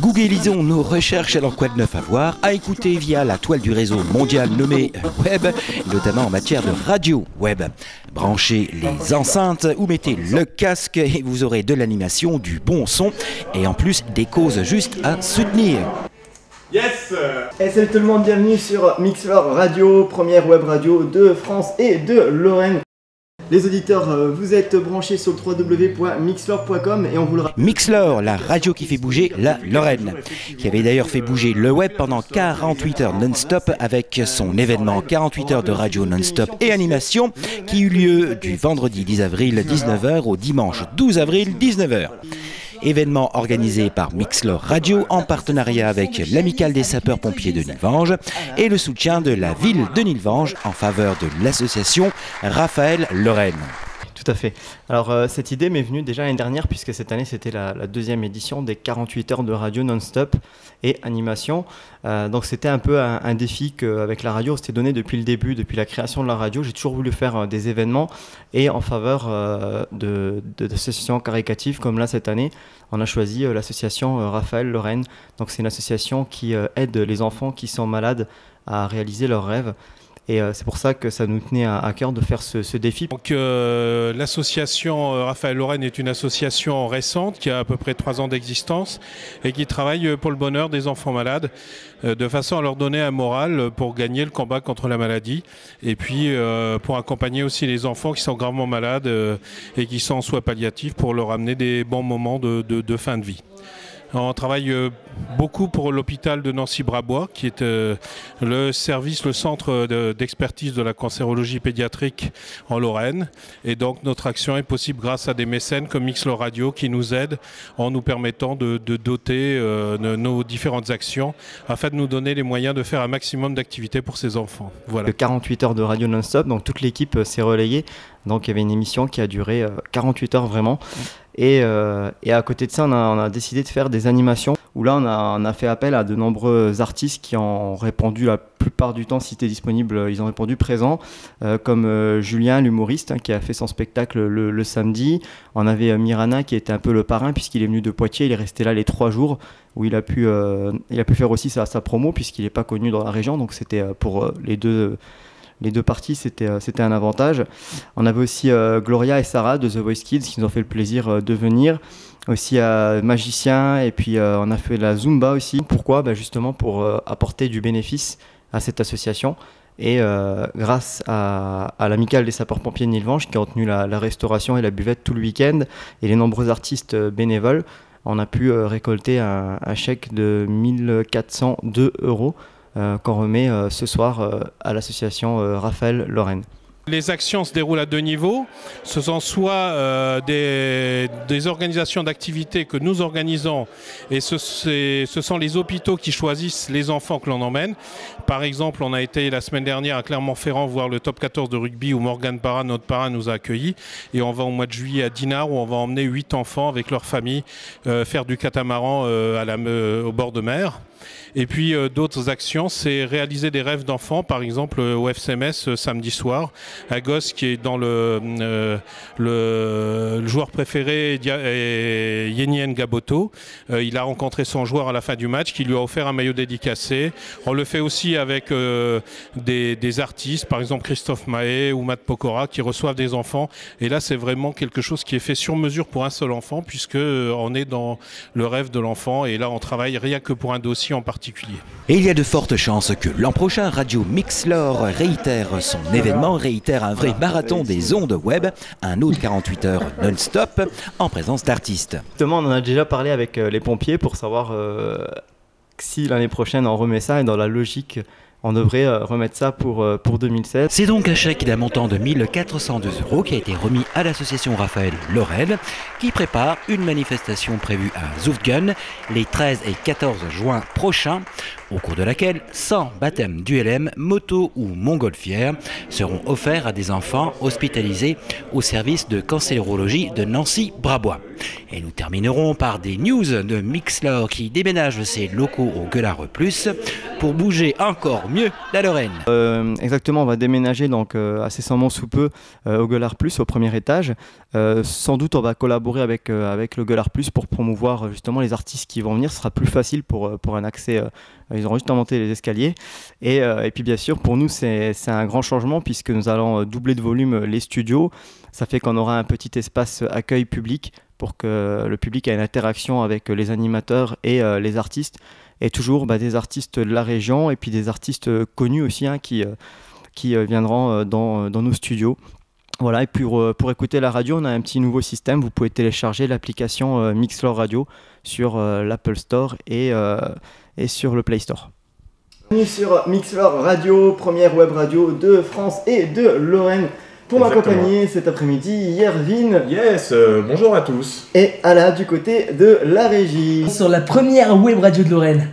Googlisons nos recherches, alors quoi de neuf à voir, à écouter via la toile du réseau mondial nommé Web, notamment en matière de radio web. Branchez les enceintes ou mettez le casque et vous aurez de l'animation, du bon son et en plus des causes justes à soutenir. Yes! Et salut tout le monde, bienvenue sur Mixlore Radio, première web radio de France et de Lorraine. Les auditeurs, vous êtes branchés sur le www.mixlore.com et on vous le rappelle. Mixlore, la radio qui fait bouger la Lorraine, qui avait d'ailleurs fait bouger le web pendant 48 heures non-stop avec son événement 48 heures de radio non-stop et animation qui eut lieu du vendredi 10 avril 19h au dimanche 12 avril 19h. Événement organisé par Mixlore Radio en partenariat avec l'Amicale des sapeurs-pompiers de Nilvange et le soutien de la ville de Nilvange en faveur de l'association Raphaël Lorraine. Tout à fait. Alors cette idée m'est venue déjà l'année dernière puisque cette année c'était la deuxième édition des 48 heures de radio non-stop et animation. Donc c'était un peu un défi qu'avec la radio on s'était donné depuis le début, depuis la création de la radio. J'ai toujours voulu faire des événements et en faveur d'associations caritatives comme là cette année, on a choisi l'association Raphaël Lorraine. Donc c'est une association qui aide les enfants qui sont malades à réaliser leurs rêves. Et c'est pour ça que ça nous tenait à cœur de faire ce défi. Donc l'association Raphaël Lorraine est une association récente qui a à peu près 3 ans d'existence et qui travaille pour le bonheur des enfants malades de façon à leur donner un moral pour gagner le combat contre la maladie et puis pour accompagner aussi les enfants qui sont gravement malades et qui sont en soins palliatifs pour leur amener des bons moments de fin de vie. On travaille beaucoup pour l'hôpital de Nancy-Brabois, qui est le centre d'expertise de la cancérologie pédiatrique en Lorraine. Et donc notre action est possible grâce à des mécènes comme Mixlore Radio qui nous aident en nous permettant de doter nos différentes actions afin de nous donner les moyens de faire un maximum d'activités pour ces enfants. Voilà. 48 heures de radio non-stop, donc toute l'équipe s'est relayée. Donc il y avait une émission qui a duré 48 heures vraiment. Et à côté de ça, on a décidé de faire des animations où là, on a fait appel à de nombreux artistes qui ont répondu la plupart du temps, si c'était disponible, ils ont répondu présent, comme Julien, l'humoriste, qui a fait son spectacle le samedi. On avait Mirana qui était un peu le parrain puisqu'il est venu de Poitiers, il est resté là les 3 jours où il a pu faire aussi sa promo puisqu'il n'est pas connu dans la région, donc c'était pour les deux parties, c'était un avantage. On avait aussi Gloria et Sarah de The Voice Kids qui nous ont fait le plaisir de venir. Aussi Magicien et puis on a fait la Zumba aussi. Pourquoi ? Justement pour apporter du bénéfice à cette association. Et grâce à l'Amicale des sapeurs-pompiers de Nilvange qui ont tenu la restauration et la buvette tout le week-end et les nombreux artistes bénévoles, on a pu récolter un chèque de 1 402 € qu'on remet ce soir à l'association Raphaël Lorraine. Les actions se déroulent à 2 niveaux. Ce sont soit des organisations d'activités que nous organisons et ce sont les hôpitaux qui choisissent les enfants que l'on emmène. Par exemple, on a été la semaine dernière à Clermont-Ferrand voir le top 14 de rugby où Morgan Parra, notre parrain, nous a accueillis. Et on va au mois de juillet à Dinard où on va emmener 8 enfants avec leur famille faire du catamaran au bord de mer. Et puis d'autres actions, c'est réaliser des rêves d'enfants, par exemple au FCMS samedi soir, un gosse qui est dans le joueur préféré Yenien Gaboto. Il a rencontré son joueur à la fin du match qui lui a offert un maillot dédicacé. On le fait aussi avec des artistes, par exemple Christophe Mahé ou Matt Pokora qui reçoivent des enfants. Et là c'est vraiment quelque chose qui est fait sur mesure pour un seul enfant puisque on est dans le rêve de l'enfant et là on travaille rien que pour un dossier en particulier. Et il y a de fortes chances que l'an prochain, Radio Mixlore réitère son événement, réitère un vrai marathon des ondes web, un autre 48 heures non-stop, en présence d'artistes. Justement, on en a déjà parlé avec les pompiers pour savoir si l'année prochaine on remet ça et dans la logique on devrait remettre ça pour 2016. C'est donc un chèque d'un montant de 1 402 € qui a été remis à l'association Raphaël Lorraine qui prépare une manifestation prévue à Zoufgen les 13 et 14 juin prochains au cours de laquelle 100 baptêmes d'ULM, moto ou montgolfière seront offerts à des enfants hospitalisés au service de cancérologie de Nancy-Brabois. Et nous terminerons par des news de Mixlor qui déménage ses locaux au Gueulard Plus pour bouger encore mieux la Lorraine. Exactement, on va déménager donc incessamment sous peu au Gueulard Plus, au premier étage. Sans doute on va collaborer avec le Gueulard Plus pour promouvoir justement les artistes qui vont venir. Ce sera plus facile pour un accès. Ils auront juste à monter les escaliers. Et puis bien sûr pour nous c'est un grand changement puisque nous allons doubler de volume les studios. Ça fait qu'on aura un petit espace accueil public pour que le public ait une interaction avec les animateurs et les artistes. Et toujours des artistes de la région et puis des artistes connus aussi qui viendront dans nos studios. Voilà, et puis pour écouter la radio, on a un petit nouveau système. Vous pouvez télécharger l'application Mixlor Radio sur l'Apple Store et sur le Play Store. Bienvenue sur Mixlor Radio, première web radio de France et de Lorraine. Pour m'accompagner cet après-midi, Yervin. Yes, bonjour à tous. Et Ala du côté de la régie. Sur la première web radio de Lorraine.